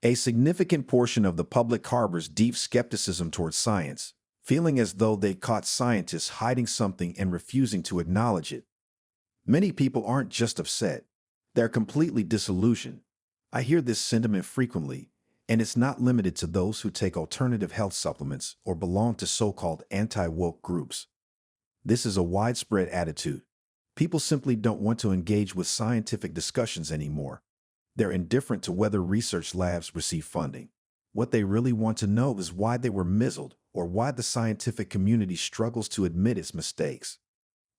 A significant portion of the public harbors deep skepticism towards science, feeling as though they caught scientists hiding something and refusing to acknowledge it. Many people aren't just upset, they're completely disillusioned. I hear this sentiment frequently, and it's not limited to those who take alternative health supplements or belong to so-called anti-woke groups. This is a widespread attitude. People simply don't want to engage with scientific discussions anymore. They're indifferent to whether research labs receive funding. What they really want to know is why they were misled or why the scientific community struggles to admit its mistakes.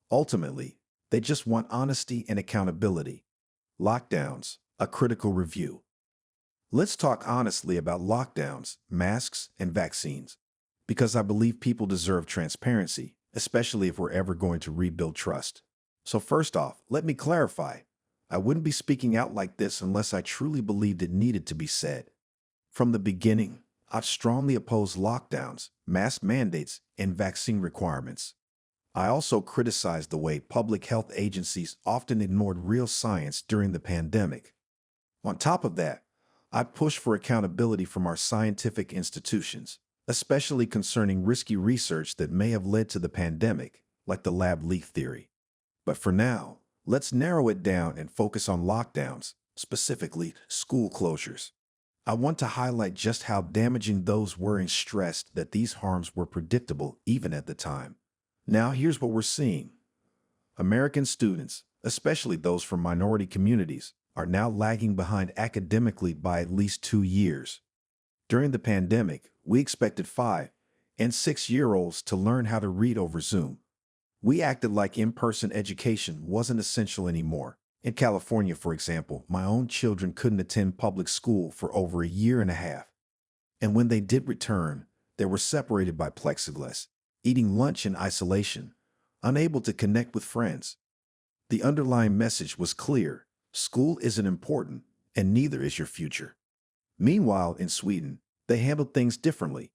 Ultimately, they just want honesty and accountability. Lockdowns, a critical review. Let's talk honestly about lockdowns, masks, and vaccines, because I believe people deserve transparency, especially if we're ever going to rebuild trust. So first off, let me clarify. I wouldn't be speaking out like this unless I truly believed it needed to be said. From the beginning, I've strongly opposed lockdowns, mask mandates, and vaccine requirements. I also criticized the way public health agencies often ignored real science during the pandemic. On top of that, I pushed for accountability from our scientific institutions, especially concerning risky research that may have led to the pandemic, like the lab leak theory. But for now, let's narrow it down and focus on lockdowns, specifically school closures. I want to highlight just how damaging those were and stressed that these harms were predictable even at the time. Now here's what we're seeing. American students, especially those from minority communities, are now lagging behind academically by at least 2 years. During the pandemic, we expected 5- and 6-year-olds to learn how to read over Zoom. We acted like in-person education wasn't essential anymore. In California, for example, my own children couldn't attend public school for over a year and a half. And when they did return, they were separated by plexiglass, eating lunch in isolation, unable to connect with friends. The underlying message was clear. School isn't important, and neither is your future. Meanwhile, in Sweden, they handled things differently.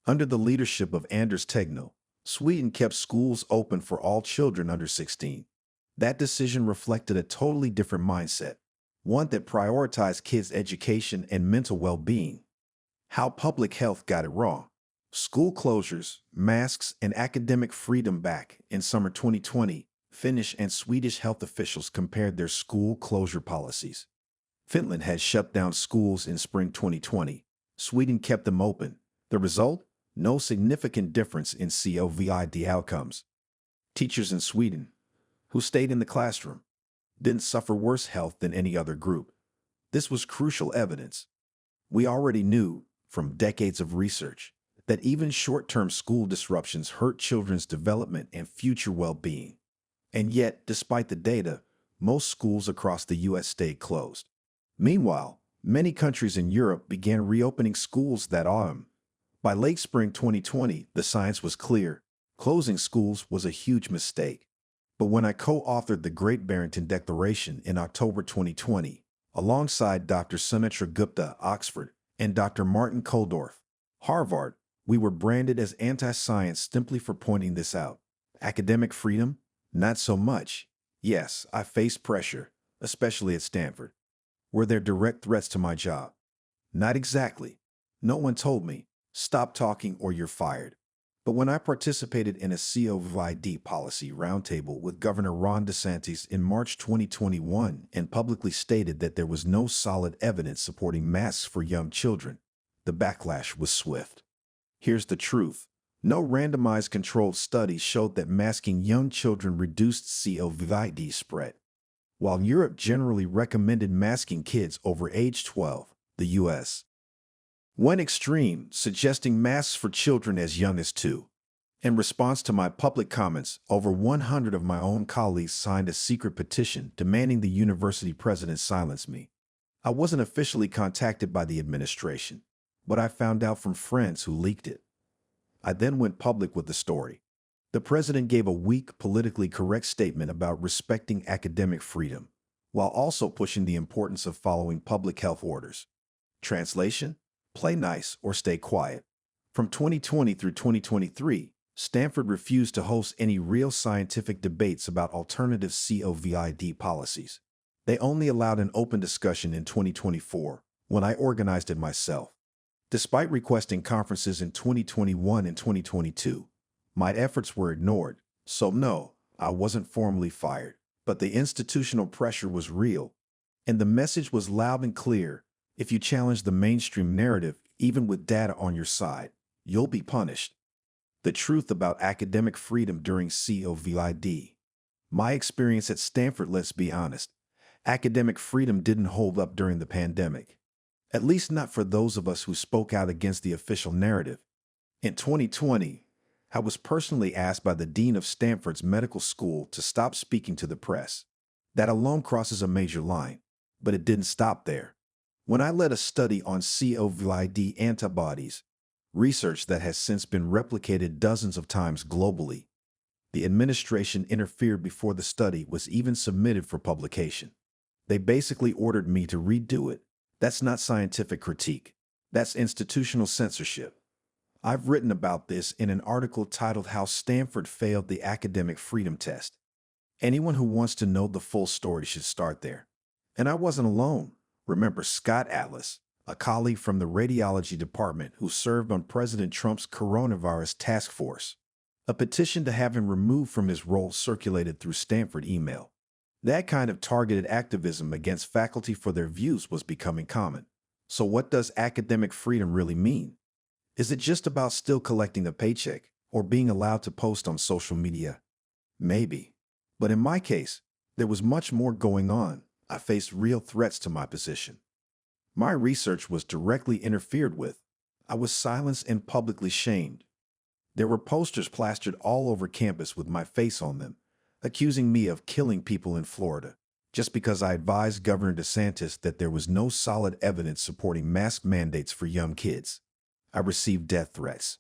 Under the leadership of Anders Tegnell, Sweden kept schools open for all children under 16. That decision reflected a totally different mindset, one that prioritized kids' education and mental well-being. How public health got it wrong. School closures, masks, and academic freedom back in summer 2020, Finnish and Swedish health officials compared their school closure policies. Finland had shut down schools in spring 2020. Sweden kept them open. The result? No significant difference in COVID outcomes. Teachers in Sweden, who stayed in the classroom, didn't suffer worse health than any other group. This was crucial evidence. We already knew, from decades of research, that even short-term school disruptions hurt children's development and future well-being. And yet, despite the data, most schools across the U.S. stayed closed. Meanwhile, many countries in Europe began reopening schools that autumn. By late spring 2020, the science was clear. Closing schools was a huge mistake. But when I co-authored the Great Barrington Declaration in October 2020, alongside Dr. Sumitra Gupta, Oxford, and Dr. Martin Kulldorff, Harvard, we were branded as anti-science simply for pointing this out. Academic freedom? Not so much. Yes, I faced pressure, especially at Stanford. Were there direct threats to my job? Not exactly. No one told me, stop talking or you're fired. But when I participated in a COVID policy roundtable with Governor Ron DeSantis in March 2021 and publicly stated that there was no solid evidence supporting masks for young children, the backlash was swift. Here's the truth. No randomized controlled study showed that masking young children reduced COVID spread. While Europe generally recommended masking kids over age 12, the U.S. went extreme, suggesting masks for children as young as 2. In response to my public comments, over 100 of my own colleagues signed a secret petition demanding the university president silence me. I wasn't officially contacted by the administration, but I found out from friends who leaked it. I then went public with the story. The president gave a weak, politically correct statement about respecting academic freedom, while also pushing the importance of following public health orders. Translation? Play nice or stay quiet. From 2020 through 2023, Stanford refused to host any real scientific debates about alternative COVID policies. They only allowed an open discussion in 2024, when I organized it myself. Despite requesting conferences in 2021 and 2022, my efforts were ignored. So no, I wasn't formally fired, but the institutional pressure was real. And the message was loud and clear. If you challenge the mainstream narrative, even with data on your side, you'll be punished. The truth about academic freedom during COVID. My experience at Stanford, let's be honest, academic freedom didn't hold up during the pandemic. At least not for those of us who spoke out against the official narrative. In 2020, I was personally asked by the dean of Stanford's medical school to stop speaking to the press. That alone crosses a major line, but it didn't stop there. When I led a study on COVID antibodies, research that has since been replicated dozens of times globally, the administration interfered before the study was even submitted for publication. They basically ordered me to redo it. That's not scientific critique. That's institutional censorship. I've written about this in an article titled How Stanford Failed the Academic Freedom Test. Anyone who wants to know the full story should start there. And I wasn't alone. Remember Scott Atlas, a colleague from the radiology department who served on President Trump's coronavirus task force. A petition to have him removed from his role circulated through Stanford email. That kind of targeted activism against faculty for their views was becoming common. So what does academic freedom really mean? Is it just about still collecting a paycheck or being allowed to post on social media? Maybe. But in my case, there was much more going on. I faced real threats to my position. My research was directly interfered with. I was silenced and publicly shamed. There were posters plastered all over campus with my face on them, accusing me of killing people in Florida, just because I advised Governor DeSantis that there was no solid evidence supporting mask mandates for young kids. I received death threats.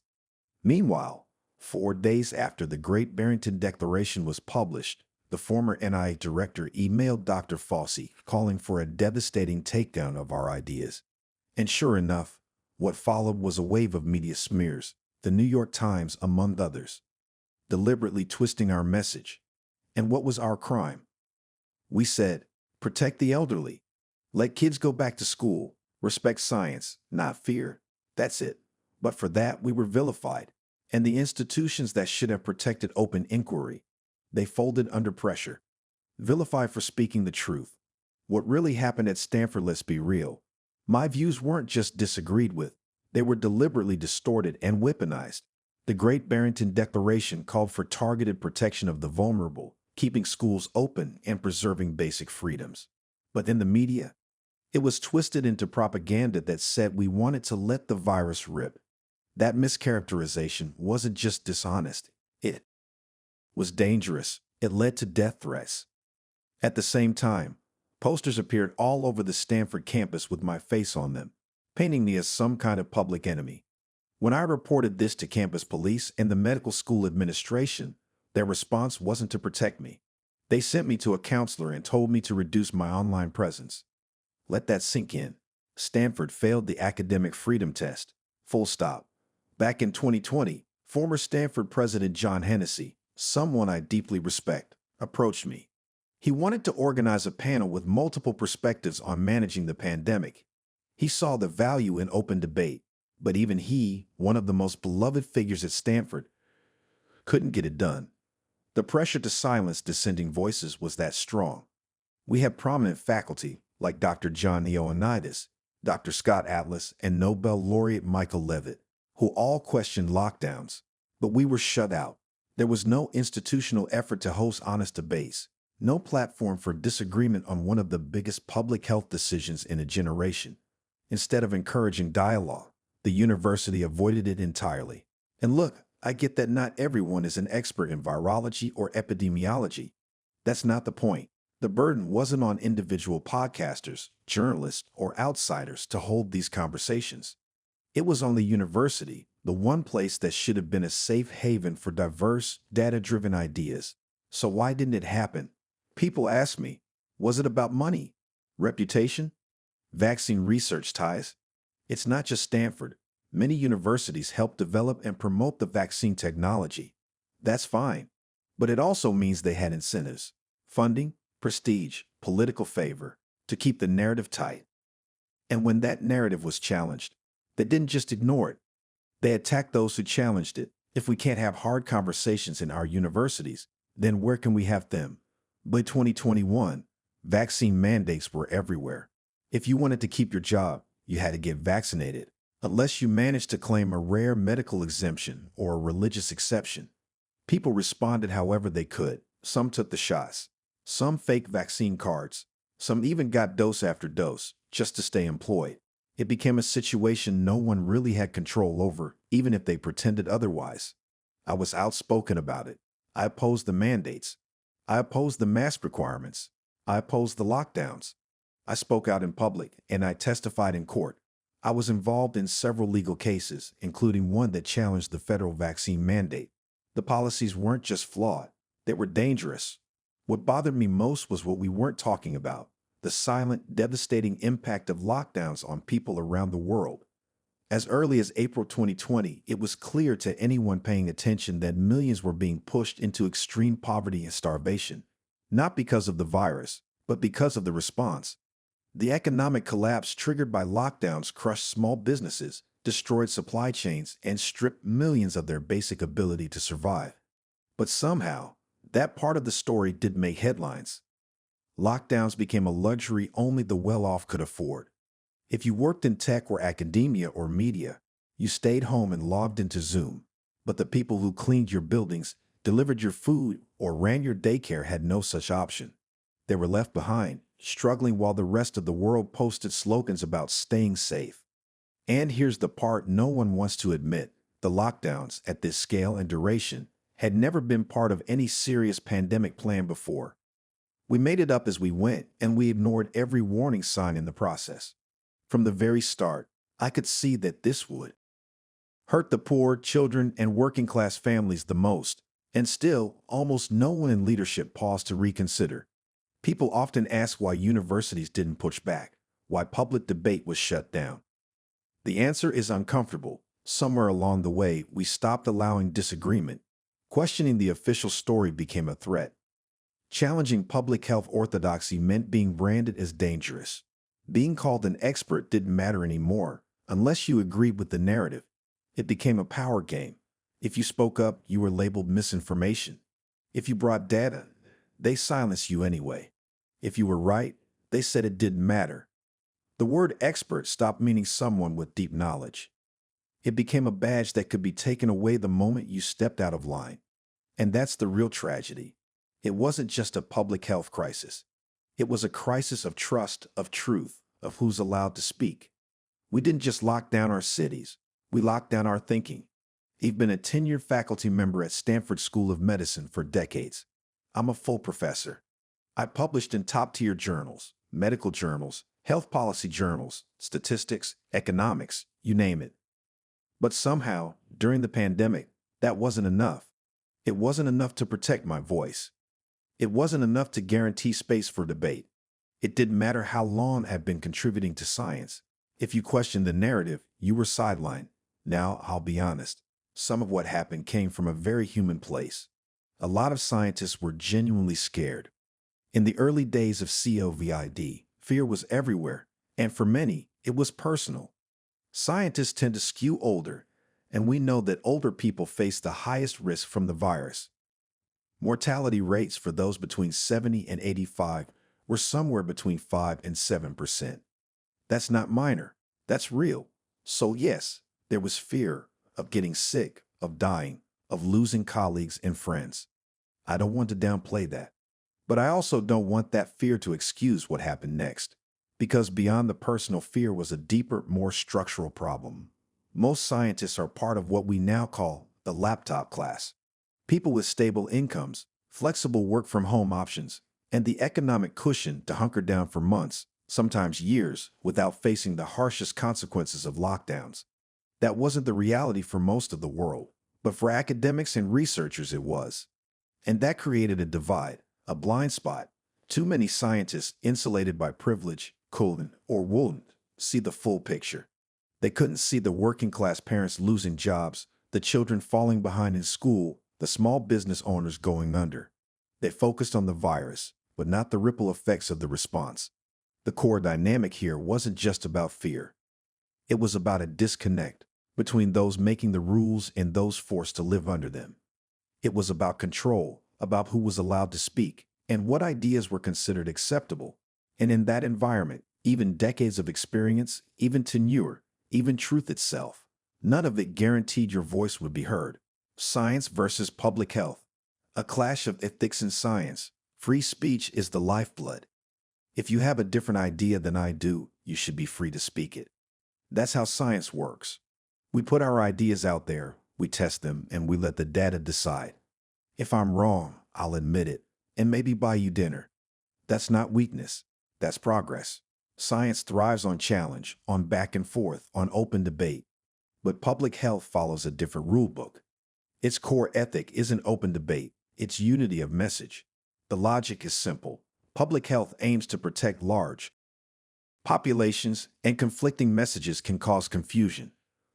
Meanwhile, 4 days after the Great Barrington Declaration was published, the former NIH director emailed Dr. Fauci calling for a devastating takedown of our ideas. And sure enough, what followed was a wave of media smears, the New York Times among others, deliberately twisting our message. And what was our crime? We said, protect the elderly. Let kids go back to school. Respect science, not fear. That's it. But for that, we were vilified. And the institutions that should have protected open inquiry, they folded under pressure. Vilified for speaking the truth. What really happened at Stanford, let's be real. My views weren't just disagreed with. They were deliberately distorted and weaponized. The Great Barrington Declaration called for targeted protection of the vulnerable, keeping schools open and preserving basic freedoms. But in the media, it was twisted into propaganda that said we wanted to let the virus rip. That mischaracterization wasn't just dishonest. It was dangerous. It led to death threats. At the same time, posters appeared all over the Stanford campus with my face on them, painting me as some kind of public enemy. When I reported this to campus police and the medical school administration, their response wasn't to protect me. They sent me to a counselor and told me to reduce my online presence. Let that sink in. Stanford failed the academic freedom test. Full stop. Back in 2020, former Stanford President John Hennessy, someone I deeply respect, approached me. He wanted to organize a panel with multiple perspectives on managing the pandemic. He saw the value in open debate, but even he, one of the most beloved figures at Stanford, couldn't get it done. The pressure to silence dissenting voices was that strong. We had prominent faculty like Dr. John Ioannidis, Dr. Scott Atlas, and Nobel laureate Michael Levitt, who all questioned lockdowns, but we were shut out. There was no institutional effort to host honest debates, no platform for disagreement on one of the biggest public health decisions in a generation. Instead of encouraging dialogue, the university avoided it entirely. And look, I get that not everyone is an expert in virology or epidemiology. That's not the point. The burden wasn't on individual podcasters, journalists, or outsiders to hold these conversations. It was on the university, the one place that should have been a safe haven for diverse, data-driven ideas. So why didn't it happen? People ask me, was it about money, reputation, vaccine research ties? It's not just Stanford. Many universities help develop and promote the vaccine technology. That's fine. But it also means they had incentives, funding, prestige, political favor, to keep the narrative tight. And when that narrative was challenged, they didn't just ignore it. They attacked those who challenged it. If we can't have hard conversations in our universities, then where can we have them? By 2021, vaccine mandates were everywhere. If you wanted to keep your job, you had to get vaccinated, unless you managed to claim a rare medical exemption or a religious exception. People responded however they could. Some took the shots, some faked vaccine cards, some even got dose after dose just to stay employed. It became a situation no one really had control over, even if they pretended otherwise. I was outspoken about it. I opposed the mandates. I opposed the mask requirements. I opposed the lockdowns. I spoke out in public, and I testified in court. I was involved in several legal cases, including one that challenged the federal vaccine mandate. The policies weren't just flawed, they were dangerous. What bothered me most was what we weren't talking about: the silent, devastating impact of lockdowns on people around the world. As early as April 2020, it was clear to anyone paying attention that millions were being pushed into extreme poverty and starvation, not because of the virus, but because of the response. The economic collapse triggered by lockdowns crushed small businesses, destroyed supply chains, and stripped millions of their basic ability to survive. But somehow, that part of the story didn't make headlines. Lockdowns became a luxury only the well-off could afford. If you worked in tech or academia or media, you stayed home and logged into Zoom. But the people who cleaned your buildings, delivered your food, or ran your daycare had no such option. They were left behind, struggling while the rest of the world posted slogans about staying safe. And here's the part no one wants to admit: the lockdowns, at this scale and duration, had never been part of any serious pandemic plan before. We made it up as we went, and we ignored every warning sign in the process. From the very start, I could see that this would hurt the poor, children, and working-class families the most. And still, almost no one in leadership paused to reconsider. People often ask why universities didn't push back, why public debate was shut down. The answer is uncomfortable. Somewhere along the way, we stopped allowing disagreement. Questioning the official story became a threat. Challenging public health orthodoxy meant being branded as dangerous. Being called an expert didn't matter anymore, unless you agreed with the narrative. It became a power game. If you spoke up, you were labeled misinformation. If you brought data, they silenced you anyway. If you were right, they said it didn't matter. The word expert stopped meaning someone with deep knowledge. It became a badge that could be taken away the moment you stepped out of line. And that's the real tragedy. It wasn't just a public health crisis. It was a crisis of trust, of truth, of who's allowed to speak. We didn't just lock down our cities. We locked down our thinking. I've been a tenured faculty member at Stanford School of Medicine for decades. I'm a full professor. I published in top-tier journals, medical journals, health policy journals, statistics, economics, you name it. But somehow, during the pandemic, that wasn't enough. It wasn't enough to protect my voice. It wasn't enough to guarantee space for debate. It didn't matter how long I've been contributing to science. If you questioned the narrative, you were sidelined. Now, I'll be honest. Some of what happened came from a very human place. A lot of scientists were genuinely scared. In the early days of COVID, fear was everywhere, and for many, it was personal. Scientists tend to skew older, and we know that older people face the highest risk from the virus. Mortality rates for those between 70 and 85 were somewhere between 5 and 7%. That's not minor. That's real. So yes, there was fear of getting sick, of dying, of losing colleagues and friends. I don't want to downplay that. But I also don't want that fear to excuse what happened next. Because beyond the personal fear was a deeper, more structural problem. Most scientists are part of what we now call the laptop class. People with stable incomes, flexible work-from-home options, and the economic cushion to hunker down for months, sometimes years, without facing the harshest consequences of lockdowns. That wasn't the reality for most of the world, but for academics and researchers it was. And that created a divide, a blind spot. Too many scientists, insulated by privilege, couldn't or wouldn't see the full picture. They couldn't see the working-class parents losing jobs, the children falling behind in school, the small business owners going under. They focused on the virus, but not the ripple effects of the response. The core dynamic here wasn't just about fear. It was about a disconnect between those making the rules and those forced to live under them. It was about control, about who was allowed to speak, and what ideas were considered acceptable. And in that environment, even decades of experience, even tenure, even truth itself, none of it guaranteed your voice would be heard. Science versus public health. A clash of ethics in science. Free speech is the lifeblood. If you have a different idea than I do, you should be free to speak it. That's how science works. We put our ideas out there, we test them, and we let the data decide. If I'm wrong, I'll admit it, and maybe buy you dinner. That's not weakness. That's progress. Science thrives on challenge, on back and forth, on open debate. But public health follows a different rule book. Its core ethic isn't open debate, it's unity of message. The logic is simple. Public health aims to protect large populations, and conflicting messages can cause confusion.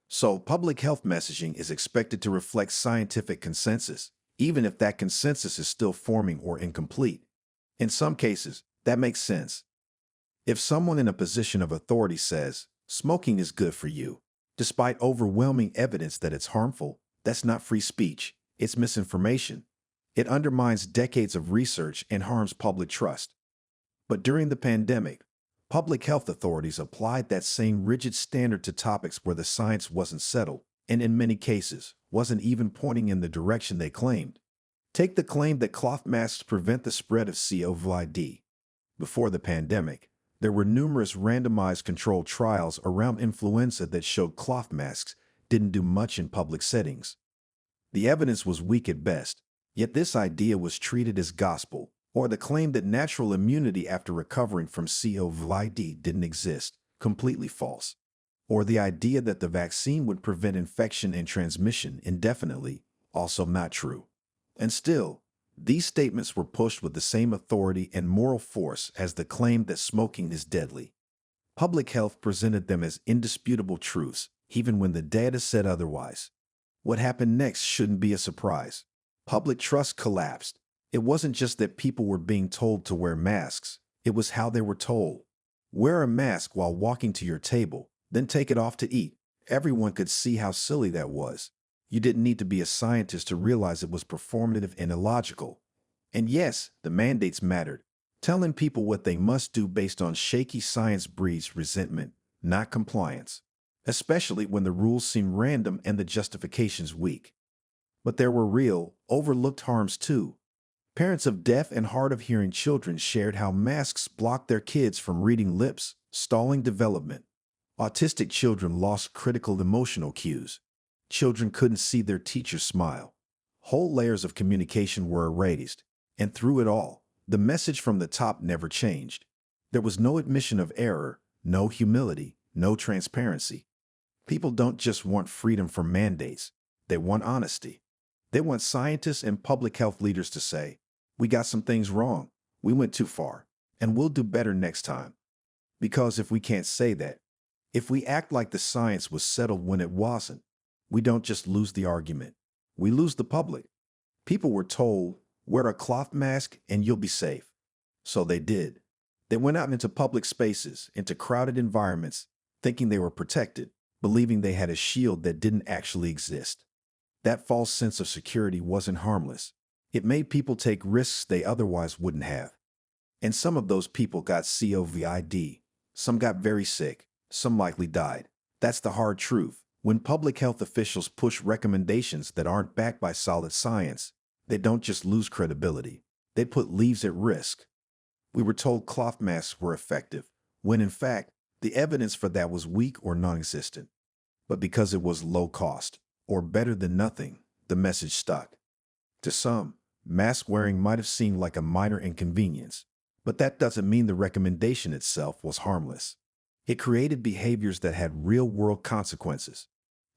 So, public health messaging is expected to reflect scientific consensus, even if that consensus is still forming or incomplete. In some cases, that makes sense. If someone in a position of authority says, smoking is good for you, despite overwhelming evidence that it's harmful, that's not free speech, it's misinformation. It undermines decades of research and harms public trust. But during the pandemic, public health authorities applied that same rigid standard to topics where the science wasn't settled, and in many cases, wasn't even pointing in the direction they claimed. Take the claim that cloth masks prevent the spread of COVID. Before the pandemic, there were numerous randomized controlled trials around influenza that showed cloth masks didn't do much in public settings. The evidence was weak at best, yet this idea was treated as gospel, or the claim that natural immunity after recovering from COVID didn't exist, completely false. Or the idea that the vaccine would prevent infection and transmission indefinitely, also not true. And still, these statements were pushed with the same authority and moral force as the claim that smoking is deadly. Public health presented them as indisputable truths, even when the data said otherwise. What happened next shouldn't be a surprise. Public trust collapsed. It wasn't just that people were being told to wear masks, it was how they were told. Wear a mask while walking to your table, then take it off to eat. Everyone could see how silly that was. You didn't need to be a scientist to realize it was performative and illogical. And yes, the mandates mattered. Telling people what they must do based on shaky science breeds resentment, not compliance. Especially when the rules seem random and the justifications weak. But there were real, overlooked harms too. Parents of deaf and hard of hearing children shared how masks blocked their kids from reading lips, stalling development. Autistic children lost critical emotional cues. Children couldn't see their teacher smile. Whole layers of communication were erased, and through it all, the message from the top never changed. There was no admission of error, no humility, no transparency. People don't just want freedom from mandates, they want honesty. They want scientists and public health leaders to say, we got some things wrong, we went too far, and we'll do better next time. Because if we can't say that, if we act like the science was settled when it wasn't, we don't just lose the argument, we lose the public. People were told, wear a cloth mask and you'll be safe. So they did. They went out into public spaces, into crowded environments, thinking they were protected, believing they had a shield that didn't actually exist. That false sense of security wasn't harmless. It made people take risks they otherwise wouldn't have. And some of those people got COVID. Some got very sick. Some likely died. That's the hard truth. When public health officials push recommendations that aren't backed by solid science, they don't just lose credibility. They put lives at risk. We were told cloth masks were effective, when in fact, the evidence for that was weak or non-existent. But because it was low cost, or better than nothing, the message stuck. To some, mask wearing might have seemed like a minor inconvenience, but that doesn't mean the recommendation itself was harmless. It created behaviors that had real-world consequences.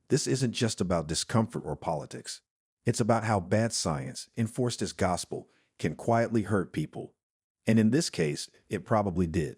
This isn't just about discomfort or politics. It's about how bad science, enforced as gospel, can quietly hurt people. And in this case, it probably did.